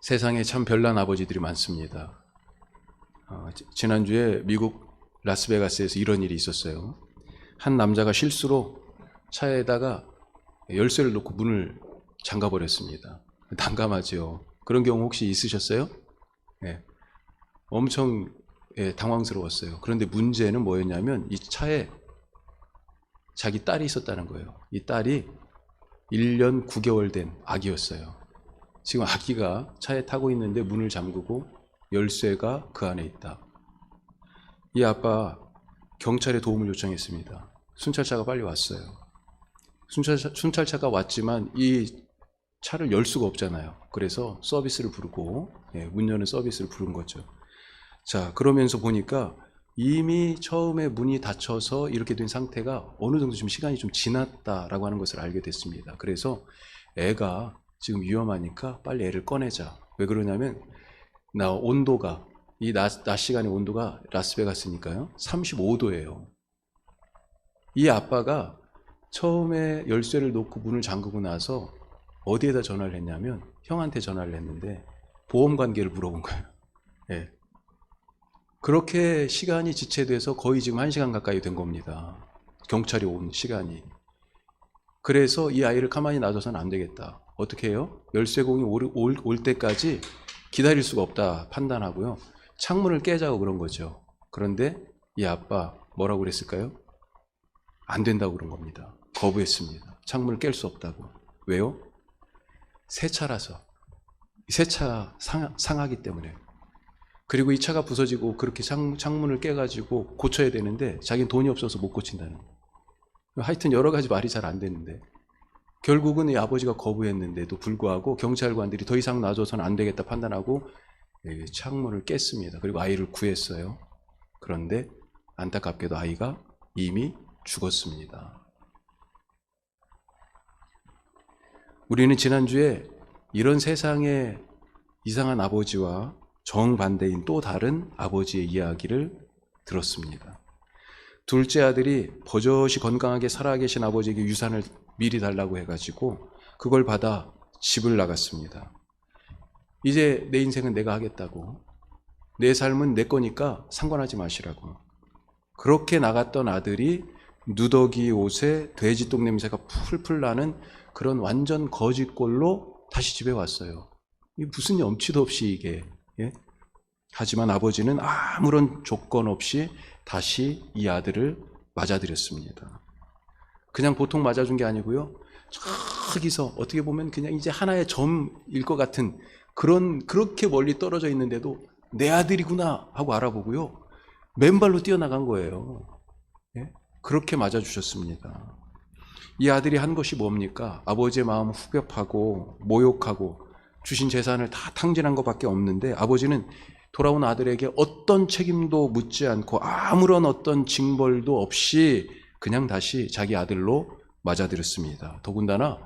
세상에 참 별난 아버지들이 많습니다. 지난주에 미국 라스베가스에서 이런 일이 있었어요. 한 남자가 실수로 차에다가 열쇠를 놓고 문을 잠가버렸습니다. 난감하죠. 그런 경우 혹시 있으셨어요? 네. 엄청 당황스러웠어요. 그런데 문제는 뭐였냐면 이 차에 자기 딸이 있었다는 거예요. 이 딸이 1년 9개월 된 아기였어요. 지금 아기가 차에 타고 있는데 문을 잠그고 열쇠가 그 안에 있다. 이 아빠 경찰에 도움을 요청했습니다. 순찰차가 빨리 왔어요. 순찰차가 왔지만 이 차를 열 수가 없잖아요. 그래서 서비스를 부르고 문 여는 서비스를 부른 거죠. 자, 그러면서 보니까 이미 처음에 문이 닫혀서 이렇게 된 상태가 어느 정도 좀 시간이 좀 지났다라고 하는 것을 알게 됐습니다. 그래서 애가 지금 위험하니까 빨리 애를 꺼내자. 왜 그러냐면 온도가 이 낮 시간의 온도가 라스베가스니까요 35도예요. 이 아빠가 처음에 열쇠를 놓고 문을 잠그고 나서 어디에다 전화를 했냐면 형한테 전화를 했는데 보험 관계를 물어본 거예요. 네. 그렇게 시간이 지체돼서 거의 지금 1시간 가까이 된 겁니다. 경찰이 온 시간이. 그래서 이 아이를 가만히 놔둬서는 안 되겠다. 어떻게 해요? 열쇠공이 올 때까지 기다릴 수가 없다 판단하고요. 창문을 깨자고 그런 거죠. 그런데 이 아빠 뭐라고 그랬을까요? 안 된다고 그런 겁니다. 거부했습니다. 창문을 깰 수 없다고. 왜요? 새 차라서. 새 차 상하기 때문에. 그리고 이 차가 부서지고 그렇게 창문을 깨가지고 고쳐야 되는데 자기는 돈이 없어서 못 고친다는 거예요. 하여튼 여러 가지 말이 잘 안 되는데 결국은 이 아버지가 거부했는데도 불구하고 경찰관들이 더 이상 놔줘서는 안 되겠다 판단하고 창문을 깼습니다. 그리고 아이를 구했어요. 그런데 안타깝게도 아이가 이미 죽었습니다. 우리는 지난주에 이런 세상의 이상한 아버지와 정반대인 또 다른 아버지의 이야기를 들었습니다. 둘째 아들이 버젓이 건강하게 살아계신 아버지에게 유산을 미리 달라고 해가지고 그걸 받아 집을 나갔습니다. 이제 내 인생은 내가 하겠다고, 내 삶은 내 거니까 상관하지 마시라고. 그렇게 나갔던 아들이 누더기 옷에 돼지똥 냄새가 풀풀 나는 그런 완전 거지꼴로 다시 집에 왔어요. 이게 무슨 염치도 없이 이게. 하지만 아버지는 아무런 조건 없이 다시 이 아들을 맞아들였습니다. 그냥 보통 맞아준 게 아니고요. 저기서 어떻게 보면 그냥 이제 하나의 점일 것 같은 그렇게 멀리 떨어져 있는데도 내 아들이구나 하고 알아보고요. 맨발로 뛰어나간 거예요. 그렇게 맞아주셨습니다. 이 아들이 한 것이 뭡니까? 아버지의 마음을 후벼파고 모욕하고 주신 재산을 다 탕진한 것밖에 없는데 아버지는 돌아온 아들에게 어떤 책임도 묻지 않고 아무런 어떤 징벌도 없이 그냥 다시 자기 아들로 맞아들였습니다. 더군다나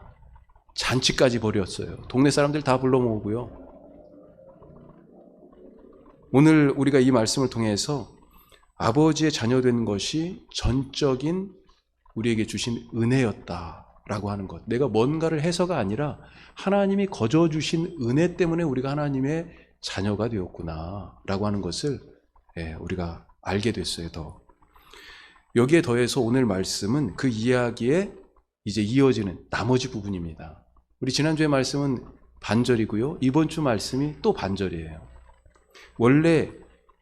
잔치까지 벌였어요. 동네 사람들 다 불러 모으고요. 오늘 우리가 이 말씀을 통해서 아버지의 자녀된 것이 전적인 우리에게 주신 은혜였다라고 하는 것. 내가 뭔가를 해서가 아니라 하나님이 거저 주신 은혜 때문에 우리가 하나님의 자녀가 되었구나라고 하는 것을 우리가 알게 됐어요. 더 여기에 더해서 오늘 말씀은 그 이야기에 이제 이어지는 나머지 부분입니다. 우리 지난주의 말씀은 반절이고요. 이번 주 말씀이 또 반절이에요. 원래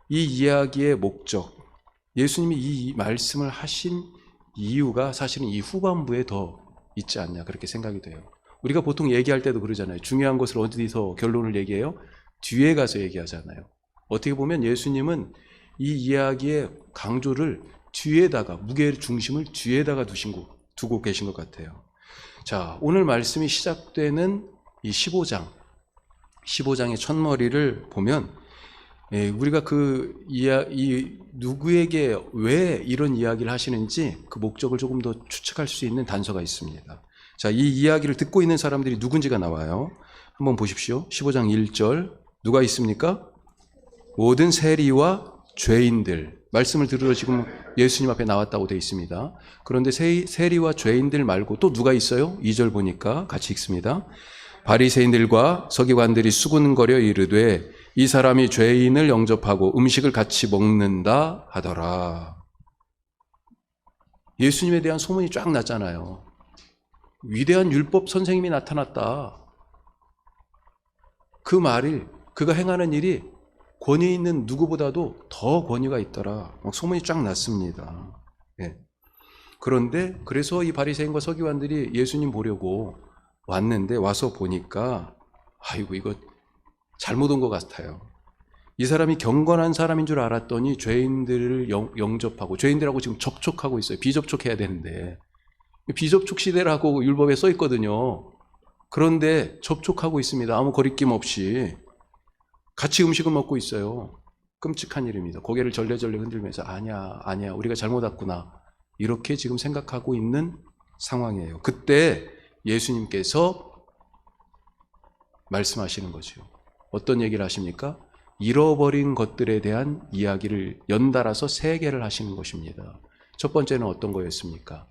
이 이야기의 목적, 예수님이 이 말씀을 하신 이유가 사실은 이 후반부에 더 있지 않냐 그렇게 생각이 돼요. 우리가 보통 얘기할 때도 그러잖아요. 중요한 것을 어디서 결론을 얘기해요? 뒤에 가서 얘기하잖아요. 어떻게 보면 예수님은 이 이야기의 강조를 뒤에다가, 무게 중심을 뒤에다가 두고 계신 것 같아요. 자, 오늘 말씀이 시작되는 이 15장의 첫머리를 보면 우리가 이 누구에게 왜 이런 이야기를 하시는지 그 목적을 조금 더 추측할 수 있는 단서가 있습니다. 자, 이 이야기를 듣고 있는 사람들이 누군지가 나와요. 한번 보십시오. 15장 1절 누가 있습니까? 모든 세리와 죄인들. 말씀을 들으러 지금 예수님 앞에 나왔다고 되어 있습니다. 그런데 세리와 죄인들 말고 또 누가 있어요? 2절 보니까 같이 읽습니다. 바리새인들과 서기관들이 수군거려 이르되 이 사람이 죄인을 영접하고 음식을 같이 먹는다 하더라. 예수님에 대한 소문이 쫙 났잖아요. 위대한 율법 선생님이 나타났다. 그 말이, 그가 행하는 일이 권위 있는 누구보다도 더 권위가 있더라. 소문이 쫙 났습니다. 예. 그런데 그래서 이 바리새인과 서기관들이 예수님 보려고 왔는데, 와서 보니까 아이고 이거 잘못 온 것 같아요. 이 사람이 경건한 사람인 줄 알았더니 죄인들을 영접하고, 죄인들하고 지금 접촉하고 있어요. 비접촉해야 되는데 비접촉 시대라고 율법에 써 있거든요. 그런데 접촉하고 있습니다. 아무 거리낌 없이 같이 음식을 먹고 있어요. 끔찍한 일입니다. 고개를 절레절레 흔들면서 아니야 우리가 잘못 왔구나, 이렇게 지금 생각하고 있는 상황이에요. 그때 예수님께서 말씀하시는 거죠. 어떤 얘기를 하십니까? 잃어버린 것들에 대한 이야기를 연달아서 3개를 하시는 것입니다. 첫 번째는 어떤 거였습니까?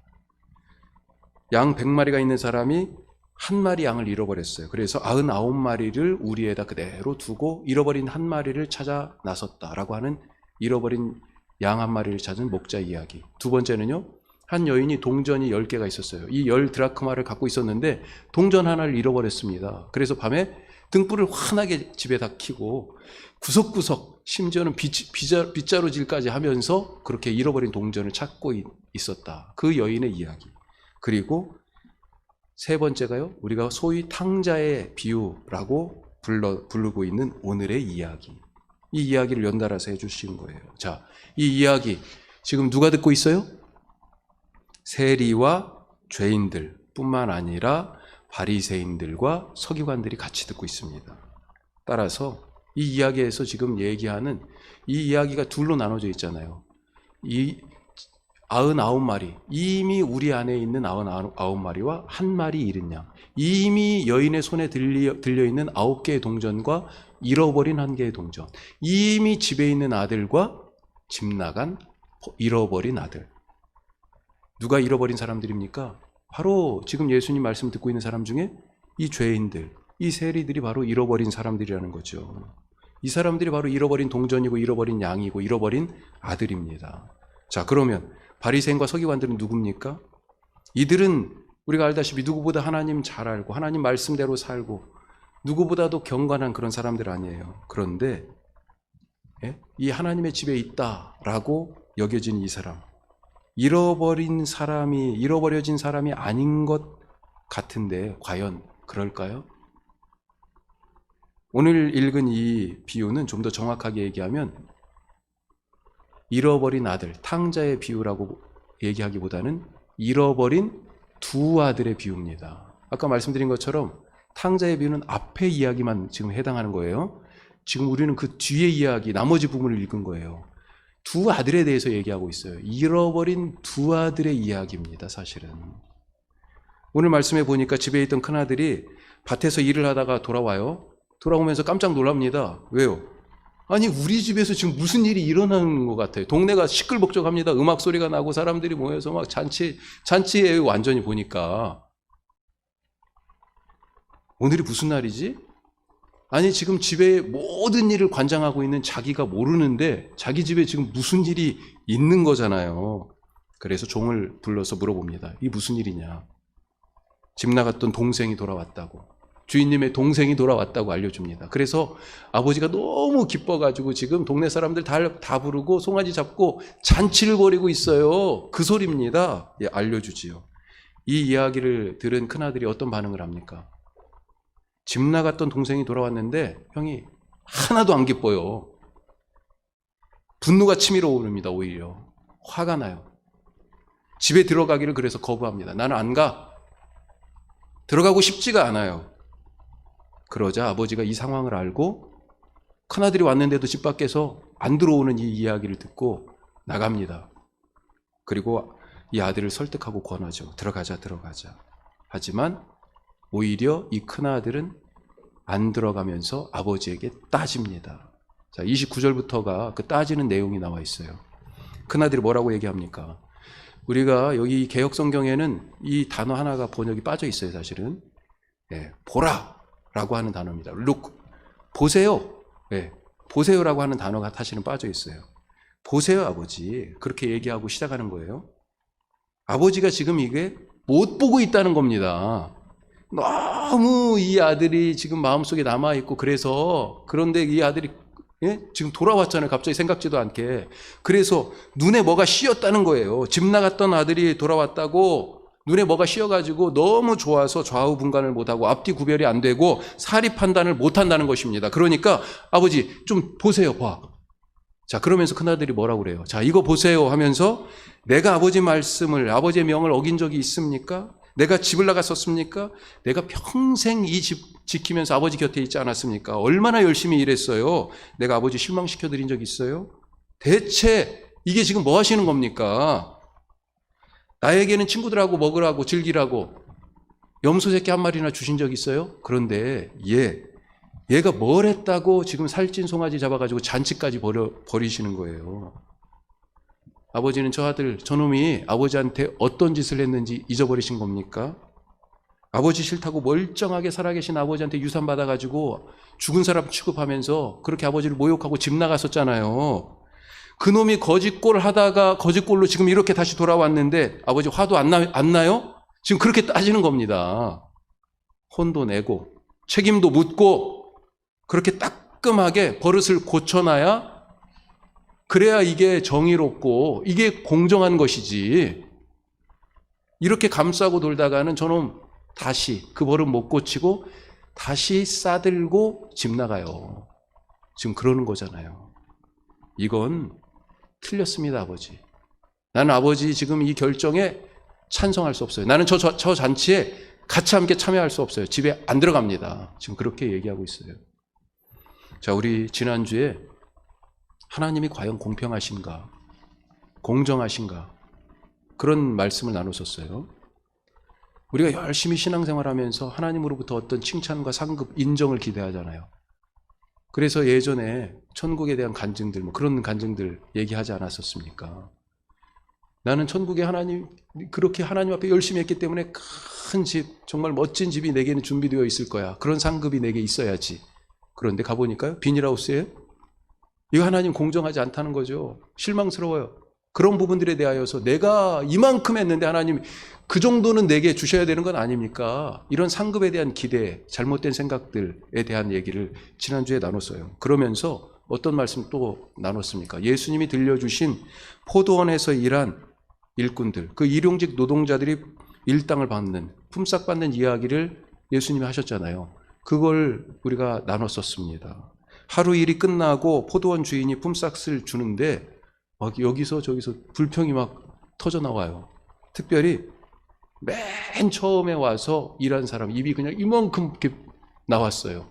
양 100마리가 있는 사람이 한 마리 양을 잃어버렸어요. 그래서 99마리를 우리에다 그대로 두고 잃어버린 한 마리를 찾아 나섰다라고 하는 잃어버린 양 한 마리를 찾은 목자 이야기. 두 번째는요, 한 여인이 동전이 10개가 있었어요. 이 10드라크마를 갖고 있었는데 동전 하나를 잃어버렸습니다. 그래서 밤에 등불을 환하게 집에다 켜고 구석구석, 심지어는 빗자루질까지 하면서 그렇게 잃어버린 동전을 찾고 있었다. 그 여인의 이야기. 그리고 세 번째가요, 우리가 소위 탕자의 비유라고 부르고 있는 오늘의 이야기. 이 이야기를 연달아서 해주신 거예요. 자, 이 이야기 지금 누가 듣고 있어요? 세리와 죄인들 뿐만 아니라 바리새인들과 서기관들이 같이 듣고 있습니다. 따라서 이 이야기에서 지금 얘기하는 이 이야기가 둘로 나눠져 있잖아요. 이 99마리, 이미 우리 안에 있는 99마리와 한 마리 잃은 양, 이미 여인의 손에 들려있는 9개의 동전과 잃어버린 1개의 동전, 이미 집에 있는 아들과 집 나간 잃어버린 아들. 누가 잃어버린 사람들입니까? 바로 지금 예수님 말씀 듣고 있는 사람 중에 이 죄인들, 이 세리들이 바로 잃어버린 사람들이라는 거죠. 이 사람들이 바로 잃어버린 동전이고 잃어버린 양이고 잃어버린 아들입니다. 자, 그러면 바리새인과 서기관들은 누굽니까? 이들은 우리가 알다시피 누구보다 하나님 잘 알고 하나님 말씀대로 살고 누구보다도 경건한 그런 사람들 아니에요. 그런데 이 하나님의 집에 있다라고 여겨진 이 사람, 잃어버려진 사람이 아닌 것 같은데 과연 그럴까요? 오늘 읽은 이 비유는 좀 더 정확하게 얘기하면 잃어버린 아들, 탕자의 비유라고 얘기하기보다는 잃어버린 두 아들의 비유입니다. 아까 말씀드린 것처럼 탕자의 비유는 앞의 이야기만 지금 해당하는 거예요. 지금 우리는 그 뒤의 이야기, 나머지 부분을 읽은 거예요. 두 아들에 대해서 얘기하고 있어요. 잃어버린 두 아들의 이야기입니다, 사실은. 오늘 말씀해 보니까 집에 있던 큰아들이 밭에서 일을 하다가 돌아와요. 돌아오면서 깜짝 놀랍니다. 왜요? 아니, 우리 집에서 지금 무슨 일이 일어나는 것 같아요. 동네가 시끌벅적합니다. 음악 소리가 나고 사람들이 모여서 막 잔치에 완전히 보니까. 오늘이 무슨 날이지? 아니, 지금 집에 모든 일을 관장하고 있는 자기가 모르는데 자기 집에 지금 무슨 일이 있는 거잖아요. 그래서 종을 불러서 물어봅니다. 이게 무슨 일이냐? 집 나갔던 동생이 돌아왔다고. 주인님의 동생이 돌아왔다고 알려줍니다. 그래서 아버지가 너무 기뻐가지고 지금 동네 사람들 다 부르고 송아지 잡고 잔치를 벌이고 있어요. 그 소리입니다. 예, 알려주지요. 이 이야기를 들은 큰아들이 어떤 반응을 합니까? 집 나갔던 동생이 돌아왔는데 형이 하나도 안 기뻐요. 분노가 치밀어 오릅니다. 오히려 화가 나요. 집에 들어가기를 그래서 거부합니다. 나는 안 가. 들어가고 싶지가 않아요. 그러자 아버지가 이 상황을 알고 큰아들이 왔는데도 집 밖에서 안 들어오는 이 이야기를 듣고 나갑니다. 그리고 이 아들을 설득하고 권하죠. 들어가자. 하지만 오히려 이 큰아들은 안 들어가면서 아버지에게 따집니다. 자, 29절부터가 그 따지는 내용이 나와 있어요. 큰아들이 뭐라고 얘기합니까? 우리가 여기 개혁성경에는 이 단어 하나가 번역이 빠져 있어요, 사실은. 예, 보라. 라고 하는 단어입니다. look, 보세요. 네, 보세요라고 하는 단어가 사실은 빠져 있어요. 보세요, 아버지. 그렇게 얘기하고 시작하는 거예요. 아버지가 지금 이게 못 보고 있다는 겁니다. 너무 이 아들이 지금 마음속에 남아있고 그런데 이 아들이 지금 돌아왔잖아요. 갑자기 생각지도 않게. 그래서 눈에 뭐가 씌었다는 거예요. 집 나갔던 아들이 돌아왔다고 눈에 뭐가 씌어가지고 너무 좋아서 좌우 분간을 못하고 앞뒤 구별이 안 되고 사리 판단을 못한다는 것입니다. 그러니까 아버지 좀 보세요, 봐. 자, 그러면서 큰아들이 뭐라고 그래요? 자, 이거 보세요 하면서 내가 아버지 말씀을, 아버지의 명을 어긴 적이 있습니까? 내가 집을 나갔었습니까? 내가 평생 이 집 지키면서 아버지 곁에 있지 않았습니까? 얼마나 열심히 일했어요? 내가 아버지 실망시켜드린 적 있어요? 대체 이게 지금 뭐 하시는 겁니까? 나에게는 친구들하고 먹으라고 즐기라고 염소 새끼 한 마리나 주신 적 있어요? 그런데 얘가 뭘 했다고 지금 살찐 송아지 잡아가지고 잔치까지 버리시는 거예요. 아버지는 저놈이 아버지한테 어떤 짓을 했는지 잊어버리신 겁니까? 아버지 싫다고 멀쩡하게 살아계신 아버지한테 유산 받아가지고 죽은 사람 취급하면서 그렇게 아버지를 모욕하고 집 나갔었잖아요. 그놈이 거짓골 하다가 거짓골로 지금 이렇게 다시 돌아왔는데 아버지 화도 안 나요? 지금 그렇게 따지는 겁니다. 혼도 내고 책임도 묻고 그렇게 따끔하게 버릇을 고쳐놔야 그래야 이게 정의롭고 이게 공정한 것이지. 이렇게 감싸고 돌다가는 저놈 다시 그 버릇 못 고치고 다시 싸들고 집 나가요. 지금 그러는 거잖아요. 이건 틀렸습니다, 아버지. 나는 아버지 지금 이 결정에 찬성할 수 없어요. 나는 저 잔치에 같이 함께 참여할 수 없어요. 집에 안 들어갑니다. 지금 그렇게 얘기하고 있어요. 자, 우리 지난주에 하나님이 과연 공평하신가, 공정하신가 그런 말씀을 나눴었어요. 우리가 열심히 신앙생활하면서 하나님으로부터 어떤 칭찬과 상급, 인정을 기대하잖아요. 그래서 예전에 천국에 대한 간증들, 그런 간증들 얘기하지 않았었습니까? 나는 천국에 그렇게 하나님 앞에 열심히 했기 때문에 큰 집, 정말 멋진 집이 내게는 준비되어 있을 거야. 그런 상급이 내게 있어야지. 그런데 가보니까요, 비닐하우스예요? 이거 하나님 공정하지 않다는 거죠. 실망스러워요. 그런 부분들에 대하여서 내가 이만큼 했는데 하나님 그 정도는 내게 주셔야 되는 건 아닙니까? 이런 상급에 대한 기대, 잘못된 생각들에 대한 얘기를 지난주에 나눴어요. 그러면서 어떤 말씀 또 나눴습니까? 예수님이 들려주신 포도원에서 일한 일꾼들, 그 일용직 노동자들이 일당을 받는, 품삯 받는 이야기를 예수님이 하셨잖아요. 그걸 우리가 나눴었습니다. 하루 일이 끝나고 포도원 주인이 품삯을 주는데 막 여기서 저기서 불평이 막 터져 나와요. 특별히 맨 처음에 와서 일한 사람 입이 그냥 이만큼 이렇게 나왔어요.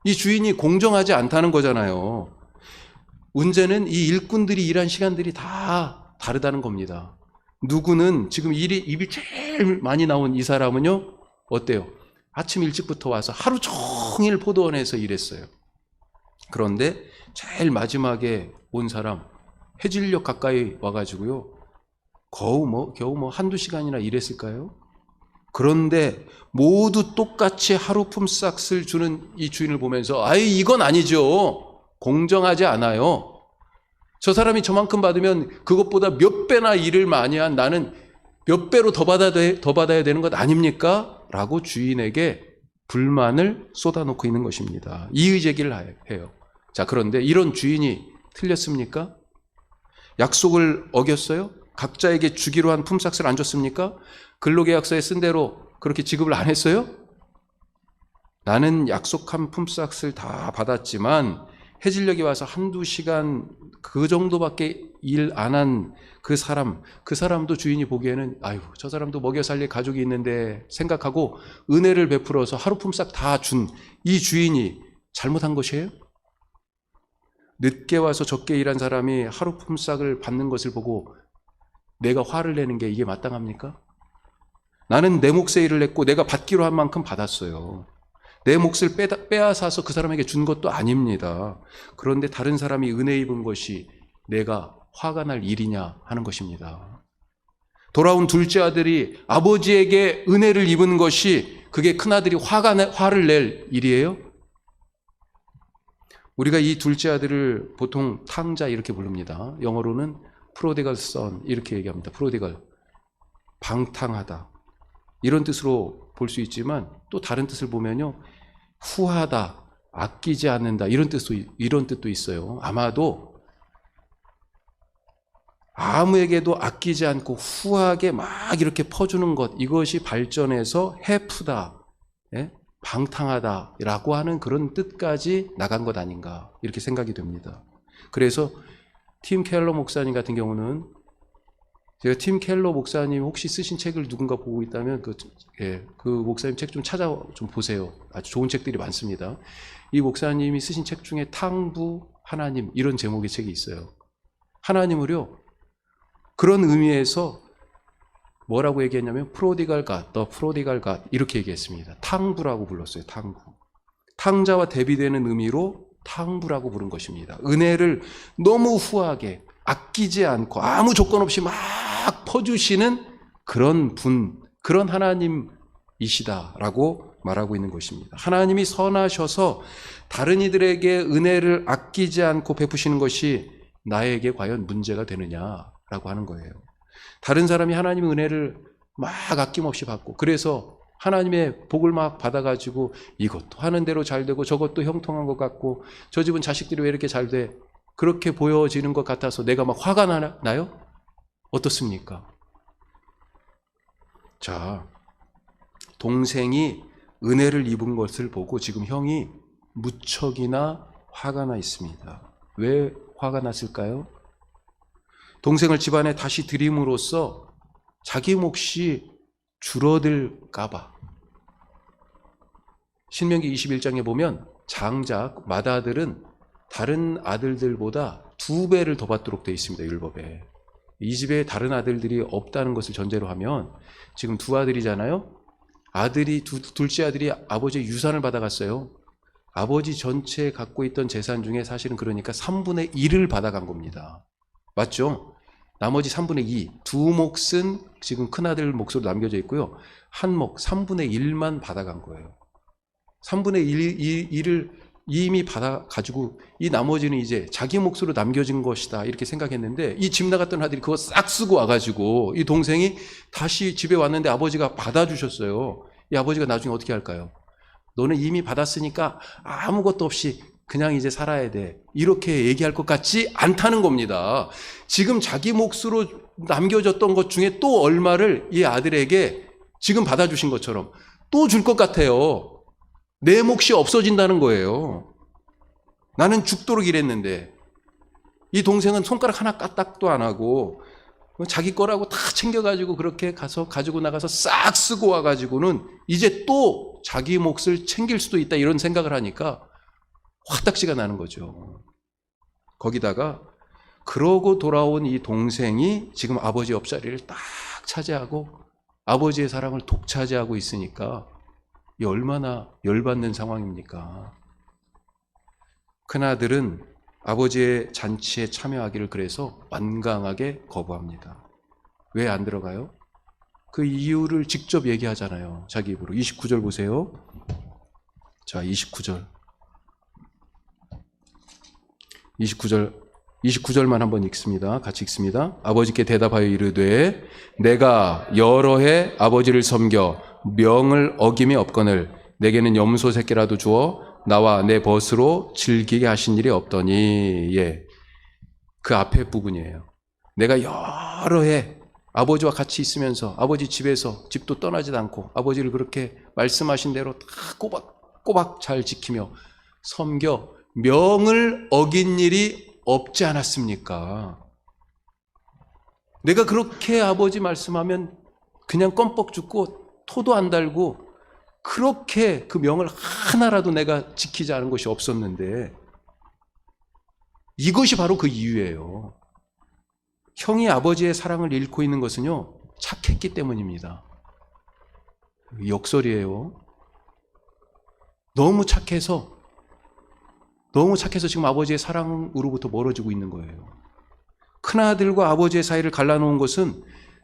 이 주인이 공정하지 않다는 거잖아요. 문제는 이 일꾼들이 일한 시간들이 다 다르다는 겁니다. 누구는 지금 입이 제일 많이 나온 이 사람은요, 어때요? 아침 일찍부터 와서 하루 종일 포도원에서 일했어요. 그런데 제일 마지막에 온 사람, 해질녘 가까이 와가지고요, 겨우 한두 시간이나 일했을까요? 그런데 모두 똑같이 하루 품삯을 주는 이 주인을 보면서 이건 아니죠. 공정하지 않아요. 저 사람이 저만큼 받으면 그것보다 몇 배나 일을 많이 한 나는 몇 배로 더 받아야 되는 것 아닙니까? 라고 주인에게 불만을 쏟아놓고 있는 것입니다. 이의제기를 해요. 자, 그런데 이런 주인이 틀렸습니까? 약속을 어겼어요? 각자에게 주기로 한 품삯을 안 줬습니까? 근로계약서에 쓴 대로 그렇게 지급을 안 했어요? 나는 약속한 품삯을 다 받았지만 해질녘에 와서 한두 시간 그 정도밖에 일 안 한 그 사람도 주인이 보기에는 저 사람도 먹여 살릴 가족이 있는데 생각하고 은혜를 베풀어서 하루 품삯 다 준 이 주인이 잘못한 것이에요? 늦게 와서 적게 일한 사람이 하루 품삯을 받는 것을 보고 내가 화를 내는 게 이게 마땅합니까? 나는 내 몫의 일을 했고 내가 받기로 한 만큼 받았어요. 내 몫을 빼앗아서 그 사람에게 준 것도 아닙니다. 그런데 다른 사람이 은혜 입은 것이 내가 화가 날 일이냐 하는 것입니다. 돌아온 둘째 아들이 아버지에게 은혜를 입은 것이 그게 큰아들이 화를 낼 일이에요? 우리가 이 둘째 아들을 보통 탕자 이렇게 부릅니다. 영어로는 prodigal son 이렇게 얘기합니다. prodigal, 방탕하다 이런 뜻으로 볼 수 있지만 또 다른 뜻을 보면요, 후하다, 아끼지 않는다 이런 뜻도 있어요. 아마도 아무에게도 아끼지 않고 후하게 막 이렇게 퍼주는 것, 이것이 발전해서 해프다, 예? 방탕하다라고 하는 그런 뜻까지 나간 것 아닌가 이렇게 생각이 됩니다. 그래서 팀 켈러 목사님 같은 경우는, 제가 팀 켈러 목사님 혹시 쓰신 책을 누군가 보고 있다면 그 목사님 책 좀 보세요. 아주 좋은 책들이 많습니다. 이 목사님이 쓰신 책 중에 탕부 하나님 이런 제목의 책이 있어요. 하나님을요, 그런 의미에서 뭐라고 얘기했냐면 프로디갈 갓, 더 프로디갈 갓 이렇게 얘기했습니다. 탕부라고 불렀어요. 탕부. 탕자와 대비되는 의미로 탕부라고 부른 것입니다. 은혜를 너무 후하게 아끼지 않고 아무 조건 없이 막 퍼주시는 그런 분, 그런 하나님이시다라고 말하고 있는 것입니다. 하나님이 선하셔서 다른 이들에게 은혜를 아끼지 않고 베푸시는 것이 나에게 과연 문제가 되느냐라고 하는 거예요. 다른 사람이 하나님의 은혜를 막 아낌없이 받고, 그래서 하나님의 복을 막 받아가지고 이것도 하는 대로 잘 되고 저것도 형통한 것 같고 저 집은 자식들이 왜 이렇게 잘 돼? 그렇게 보여지는 것 같아서 내가 막 화가 나요? 어떻습니까? 자, 동생이 은혜를 입은 것을 보고 지금 형이 무척이나 화가 나 있습니다. 왜 화가 났을까요? 동생을 집안에 다시 들임으로써 자기 몫이 줄어들까봐. 신명기 21장에 보면 장작, 맏아들은 다른 아들들보다 2배를 더 받도록 되어 있습니다. 율법에. 이 집에 다른 아들들이 없다는 것을 전제로 하면 지금 두 아들이잖아요. 둘째 아들이 아버지의 유산을 받아갔어요. 아버지 전체 갖고 있던 재산 중에 사실은 그러니까 3분의 1을 받아간 겁니다. 맞죠? 나머지 3분의 2, 두 몫은 지금 큰아들 몫으로 남겨져 있고요. 한 몫, 3분의 1만 받아간 거예요. 3분의 1을 이미 받아가지고 이 나머지는 이제 자기 몫으로 남겨진 것이다 이렇게 생각했는데, 이 집 나갔던 아들이 그거 싹 쓰고 와가지고 이 동생이 다시 집에 왔는데 아버지가 받아주셨어요. 이 아버지가 나중에 어떻게 할까요? 너는 이미 받았으니까 아무것도 없이 그냥 이제 살아야 돼 이렇게 얘기할 것 같지 않다는 겁니다. 지금 자기 몫으로 남겨졌던 것 중에 또 얼마를 이 아들에게 지금 받아주신 것처럼 또 줄 것 같아요. 내 몫이 없어진다는 거예요. 나는 죽도록 일했는데 이 동생은 손가락 하나 까딱도 안 하고 자기 거라고 다 챙겨가지고 그렇게 가서 가지고 나가서 싹 쓰고 와가지고는 이제 또 자기 몫을 챙길 수도 있다 이런 생각을 하니까 화딱지가 나는 거죠. 거기다가 그러고 돌아온 이 동생이 지금 아버지 옆자리를 딱 차지하고 아버지의 사랑을 독차지하고 있으니까 이 얼마나 열받는 상황입니까? 큰아들은 아버지의 잔치에 참여하기를 그래서 완강하게 거부합니다. 왜 안 들어가요? 그 이유를 직접 얘기하잖아요. 자기 입으로. 29절 보세요. 자, 29절만 한번 읽습니다. 같이 읽습니다. 아버지께 대답하여 이르되 내가 여러 해 아버지를 섬겨 명을 어김이 없거늘 내게는 염소 새끼라도 주어 나와 내 벗으로 즐기게 하신 일이 없더니. 예, 그 앞에 부분이에요. 내가 여러 해 아버지와 같이 있으면서 아버지 집에서 집도 떠나지도 않고 아버지를 그렇게 말씀하신 대로 다 꼬박꼬박 잘 지키며 섬겨 명을 어긴 일이 없지 않았습니까? 내가 그렇게 아버지 말씀하면 그냥 껌뻑 죽고 토도 안 달고 그렇게 그 명을 하나라도 내가 지키지 않은 것이 없었는데, 이것이 바로 그 이유예요. 형이 아버지의 사랑을 잃고 있는 것은요, 착했기 때문입니다. 역설이에요. 너무 착해서 지금 아버지의 사랑으로부터 멀어지고 있는 거예요. 큰아들과 아버지의 사이를 갈라놓은 것은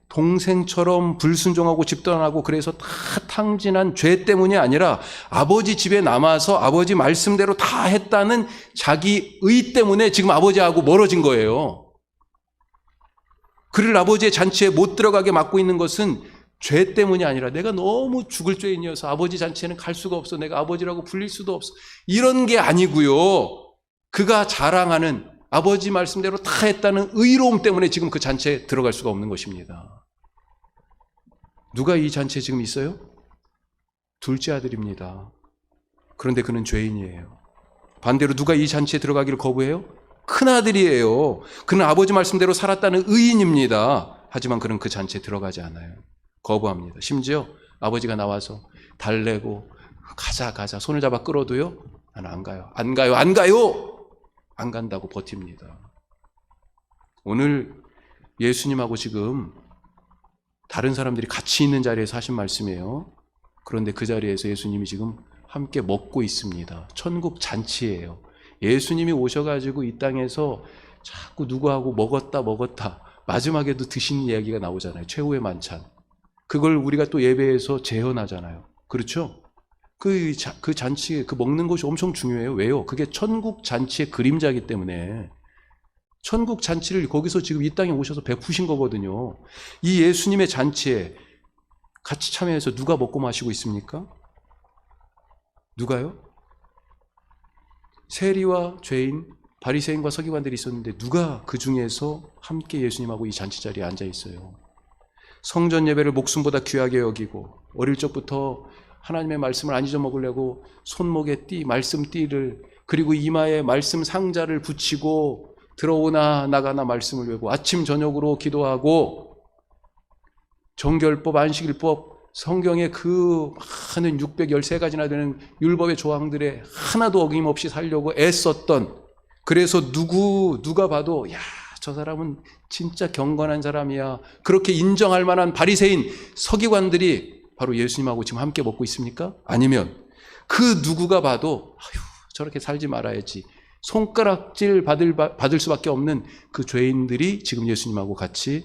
동생처럼 불순종하고 집 떠나고 그래서 다 탕진한 죄 때문이 아니라 아버지 집에 남아서 아버지 말씀대로 다 했다는 자기 의 때문에 지금 아버지하고 멀어진 거예요. 그를 아버지의 잔치에 못 들어가게 막고 있는 것은 죄 때문이 아니라 내가 너무 죽을 죄인이어서 아버지 잔치에는 갈 수가 없어. 내가 아버지라고 불릴 수도 없어. 이런 게 아니고요. 그가 자랑하는 아버지 말씀대로 다 했다는 의로움 때문에 지금 그 잔치에 들어갈 수가 없는 것입니다. 누가 이 잔치에 지금 있어요? 둘째 아들입니다. 그런데 그는 죄인이에요. 반대로 누가 이 잔치에 들어가기를 거부해요? 큰아들이에요. 그는 아버지 말씀대로 살았다는 의인입니다. 하지만 그는 그 잔치에 들어가지 않아요. 거부합니다. 심지어 아버지가 나와서 달래고 가자 손을 잡아 끌어도요. 나는 안 가요. 안 간다고 버팁니다. 오늘 예수님하고 지금 다른 사람들이 같이 있는 자리에서 하신 말씀이에요. 그런데 그 자리에서 예수님이 지금 함께 먹고 있습니다. 천국 잔치예요. 예수님이 오셔가지고 이 땅에서 자꾸 누구하고 먹었다 마지막에도 드시는 이야기가 나오잖아요. 최후의 만찬. 그걸 우리가 또 예배에서 재현하잖아요. 그렇죠? 그 잔치, 그 먹는 것이 엄청 중요해요. 왜요? 그게 천국 잔치의 그림자이기 때문에 천국 잔치를 거기서 지금 이 땅에 오셔서 베푸신 거거든요. 이 예수님의 잔치에 같이 참여해서 누가 먹고 마시고 있습니까? 누가요? 세리와 죄인, 바리새인과 서기관들이 있었는데 누가 그 중에서 함께 예수님하고 이 잔치 자리에 앉아 있어요? 성전 예배를 목숨보다 귀하게 여기고 어릴 적부터 하나님의 말씀을 안 잊어먹으려고 손목에 말씀 띠를 그리고 이마에 말씀 상자를 붙이고 들어오나 나가나 말씀을 외우고 아침 저녁으로 기도하고 정결법, 안식일법, 성경의 그 많은 613가지나 되는 율법의 조항들에 하나도 어김없이 살려고 애썼던 그래서 누가 봐도 야, 저 사람은 진짜 경건한 사람이야. 그렇게 인정할 만한 바리새인 서기관들이 바로 예수님하고 지금 함께 먹고 있습니까? 아니면 그 누구가 봐도 아휴 저렇게 살지 말아야지. 손가락질 받을 수밖에 없는 그 죄인들이 지금 예수님하고 같이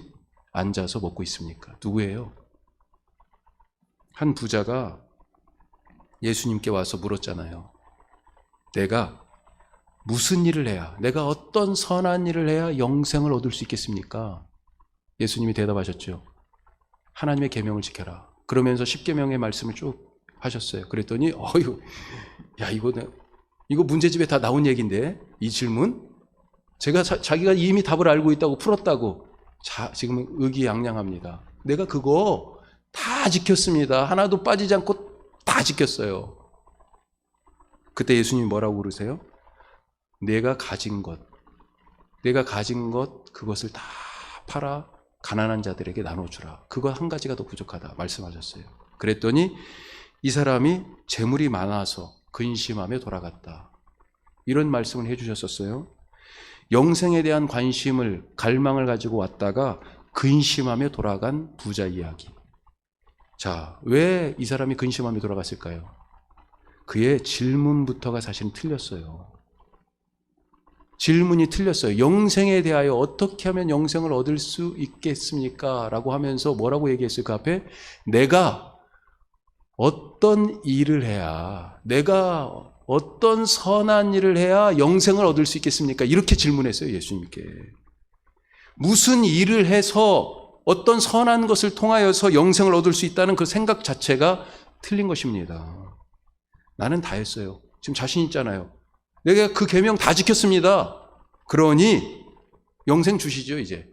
앉아서 먹고 있습니까? 누구예요? 한 부자가 예수님께 와서 물었잖아요. 내가 무슨 일을 해야, 내가 어떤 선한 일을 해야 영생을 얻을 수 있겠습니까? 예수님이 대답하셨죠. 하나님의 계명을 지켜라. 그러면서 10계명의 말씀을 쭉 하셨어요. 그랬더니 야 이거 문제집에 다 나온 얘기인데 이 질문 자기가 이미 답을 알고 있다고 풀었다고 지금 의기양양합니다. 내가 그거 다 지켰습니다. 하나도 빠지지 않고 다 지켰어요. 그때 예수님이 뭐라고 그러세요? 내가 가진 것 그것을 다 팔아 가난한 자들에게 나눠주라. 그거 한 가지가 더 부족하다 말씀하셨어요. 그랬더니 이 사람이 재물이 많아서 근심하며 돌아갔다. 이런 말씀을 해주셨었어요. 영생에 대한 관심을 갈망을 가지고 왔다가 근심하며 돌아간 부자 이야기. 자, 왜 이 사람이 근심하며 돌아갔을까요? 그의 질문부터가 사실은 틀렸어요. 질문이 틀렸어요. 영생에 대하여 어떻게 하면 영생을 얻을 수 있겠습니까? 라고 하면서 뭐라고 얘기했어요? 그 앞에 내가 어떤 일을 해야, 내가 어떤 선한 일을 해야 영생을 얻을 수 있겠습니까? 이렇게 질문했어요, 예수님께. 무슨 일을 해서 어떤 선한 것을 통하여서 영생을 얻을 수 있다는 그 생각 자체가 틀린 것입니다. 나는 다 했어요. 지금 자신 있잖아요. 내가 그 계명 다 지켰습니다. 그러니 영생 주시죠, 이제.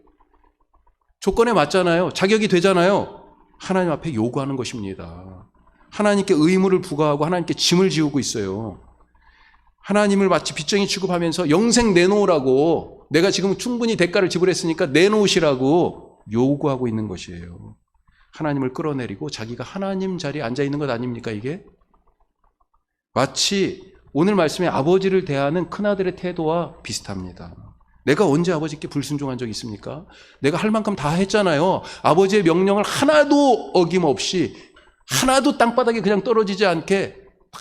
조건에 맞잖아요. 자격이 되잖아요. 하나님 앞에 요구하는 것입니다. 하나님께 의무를 부과하고 하나님께 짐을 지우고 있어요. 하나님을 마치 빚쟁이 취급하면서 영생 내놓으라고, 내가 지금 충분히 대가를 지불했으니까 내놓으시라고 요구하고 있는 것이에요. 하나님을 끌어내리고 자기가 하나님 자리에 앉아 있는 것 아닙니까, 이게? 마치 오늘 말씀에 아버지를 대하는 큰아들의 태도와 비슷합니다. 내가 언제 아버지께 불순종한 적이 있습니까? 내가 할 만큼 다 했잖아요. 아버지의 명령을 하나도 어김없이, 하나도 땅바닥에 그냥 떨어지지 않게 다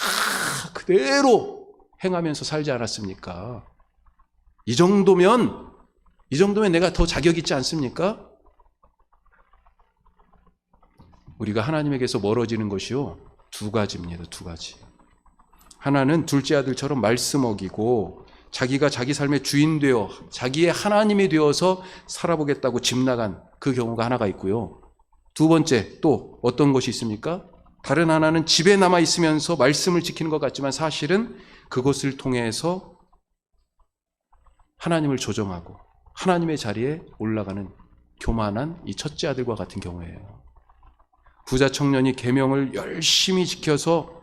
그대로 행하면서 살지 않았습니까? 이 정도면 내가 더 자격 있지 않습니까? 우리가 하나님에게서 멀어지는 것이요, 두 가지입니다. 두 가지. 하나는 둘째 아들처럼 말씀 어기고 자기가 자기 삶의 주인 되어 자기의 하나님이 되어서 살아보겠다고 집 나간 그 경우가 하나가 있고요. 두 번째 또 어떤 것이 있습니까? 다른 하나는 집에 남아 있으면서 말씀을 지키는 것 같지만 사실은 그것을 통해서 하나님을 조정하고 하나님의 자리에 올라가는 교만한 이 첫째 아들과 같은 경우예요. 부자 청년이 계명을 열심히 지켜서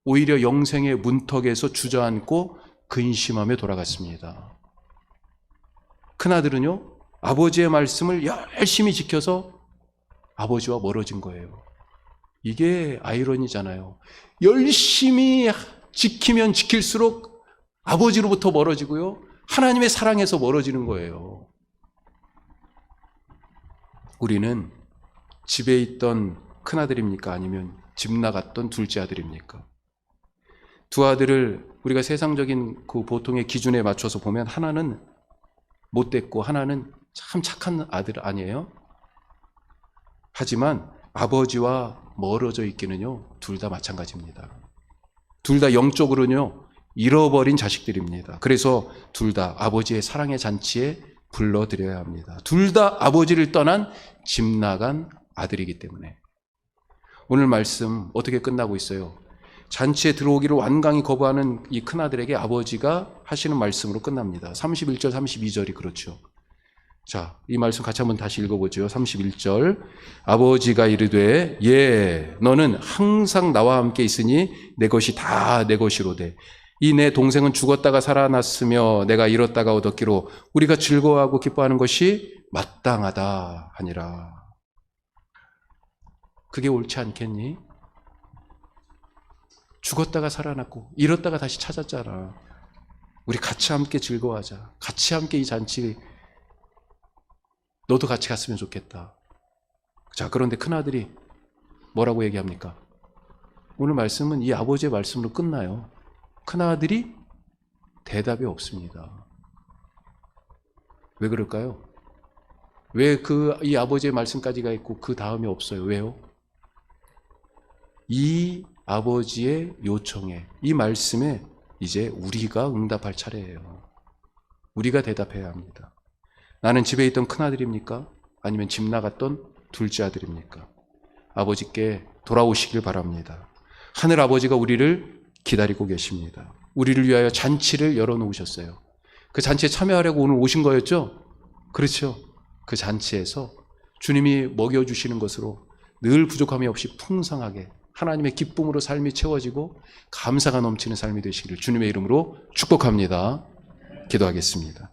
오히려 영생의 문턱에서 주저앉고 근심하며 돌아갔습니다. 큰아들은요, 아버지의 말씀을 열심히 지켜서 아버지와 멀어진 거예요. 이게 아이러니잖아요. 열심히 지키면 지킬수록 아버지로부터 멀어지고요, 하나님의 사랑에서 멀어지는 거예요. 우리는 집에 있던 큰아들입니까? 아니면 집 나갔던 둘째 아들입니까? 두 아들을 우리가 세상적인 그 보통의 기준에 맞춰서 보면 하나는 못됐고 하나는 참 착한 아들 아니에요? 하지만 아버지와 멀어져 있기는요, 둘 다 마찬가지입니다. 둘 다 영적으로는요, 잃어버린 자식들입니다. 그래서 둘 다 아버지의 사랑의 잔치에 불러들여야 합니다. 둘 다 아버지를 떠난 집 나간 아들이기 때문에. 오늘 말씀 어떻게 끝나고 있어요? 잔치에 들어오기를 완강히 거부하는 이 큰아들에게 아버지가 하시는 말씀으로 끝납니다. 31절, 32절이 그렇죠. 자, 이 말씀 같이 한번 다시 읽어보죠. 31절. 아버지가 이르되 예, 너는 항상 나와 함께 있으니 내 것이 다 내 것이로되 이 내 동생은 죽었다가 살아났으며 내가 잃었다가 얻었기로 우리가 즐거워하고 기뻐하는 것이 마땅하다 하니라. 그게 옳지 않겠니? 죽었다가 살아났고 잃었다가 다시 찾았잖아. 우리 같이 함께 즐거워하자. 같이 함께 이 잔치, 너도 같이 갔으면 좋겠다. 자, 그런데 큰아들이 뭐라고 얘기합니까? 오늘 말씀은 이 아버지의 말씀으로 끝나요. 큰아들이 대답이 없습니다. 왜 그럴까요? 왜 이 아버지의 말씀까지가 있고 그 다음이 없어요? 왜요? 이 아버지의 요청에, 이 말씀에 이제 우리가 응답할 차례예요. 우리가 대답해야 합니다. 나는 집에 있던 큰아들입니까? 아니면 집 나갔던 둘째 아들입니까? 아버지께 돌아오시길 바랍니다. 하늘 아버지가 우리를 기다리고 계십니다. 우리를 위하여 잔치를 열어놓으셨어요. 그 잔치에 참여하려고 오늘 오신 거였죠? 그렇죠. 그 잔치에서 주님이 먹여주시는 것으로 늘 부족함이 없이 풍성하게 하나님의 기쁨으로 삶이 채워지고 감사가 넘치는 삶이 되시기를 주님의 이름으로 축복합니다. 기도하겠습니다.